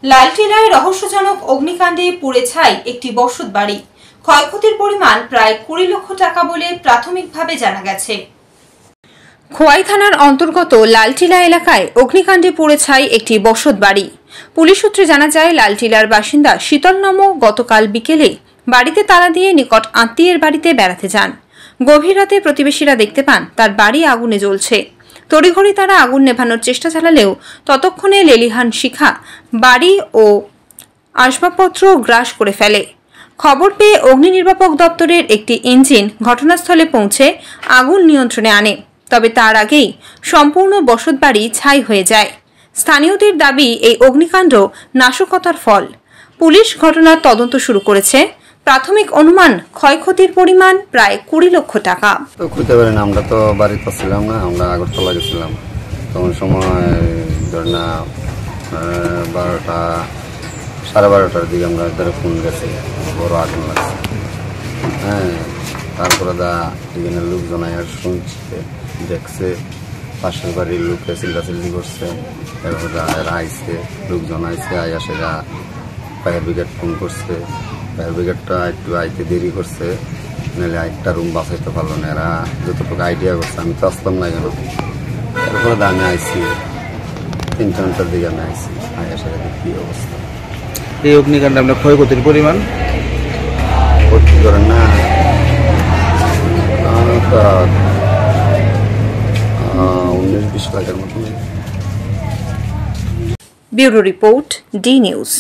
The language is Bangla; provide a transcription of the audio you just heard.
লালটিলায় রহস্যজনক অগ্নিকাণ্ডে পুড়ে ছাই একটি বসত বাড়ি। ক্ষয়ক্ষতির পরিমাণ প্রায় 20 লক্ষ টাকা বলে প্রাথমিকভাবে জানা গেছে। খোয়াই থানার অন্তর্গত লালটিলা এলাকায় অগ্নিকাণ্ডে পুড়ে ছাই একটি বসত বাড়ি। পুলিশ সূত্রে জানা যায়, লালটিলার বাসিন্দা শীতল নামো গতকাল বিকেলে বাড়িতে তালা দিয়ে নিকট আত্মীয়ের বাড়িতে বেড়াতে যান। গভীর রাতে প্রতিবেশীরা দেখতে পান তার বাড়ি আগুনে জ্বলছে। তড়িঘড়ি তারা আগুন নেভানোর চেষ্টা চালালেও ততক্ষণে লেলিহান শিখা বাড়ি ও আসবাবপত্র গ্রাস করে ফেলে। খবর পেয়ে অগ্নি নির্বাপক দপ্তরের একটি ইঞ্জিন ঘটনাস্থলে পৌঁছে আগুন নিয়ন্ত্রণে আনে, তবে তার আগেই সম্পূর্ণ বসতবাড়ি ছাই হয়ে যায়। স্থানীয়দের দাবি, এই অগ্নিকাণ্ড নাশকতার ফল। পুলিশ ঘটনার তদন্ত শুরু করেছে। প্রাথমিক অনুমান, ক্ষয়ক্ষতির পরিমাণ প্রায় 20 লক্ষ টাকা। খুঁজতে পারি না, আমরা তো বাড়িতে ছিলাম না, আমরা আগরতলা গেছিলাম। তখন সময় ধরেন 12টা সাড়ে 12টার দিকে আমরা ধরে ফোন গেছি, বড় আগুন লাগছে। হ্যাঁ, তারপরে এখানে লোকজন আর শুনছে, দেখছে, পাশের বাড়ির লোকে চিল্লাচিল্লি করছে। এরপরে এরা আইসে, লোকজন আইসে, আয়া সেরা ফায়ার ব্রিগেড ফোন করছে। ফায়ার ব্রিগেডটা একটু আইতে দেরি করছে, নাহলে একটা রুম বাঁচাইতে পারলো না। এরা যতটুকু আইডিয়া করছে, আমি তো আসতাম না কেন। এরপরে আমি আইসি 3টা ঘন্টার দিকে আমি আইসি, আয়া সেরা কি অবস্থা। এই অগ্নিকাণ্ডে আপনার ক্ষয়ক্ষতির পরিমাণ ভর্তি করেন না, 19-20 লাখের মতো। Bureau report, D news.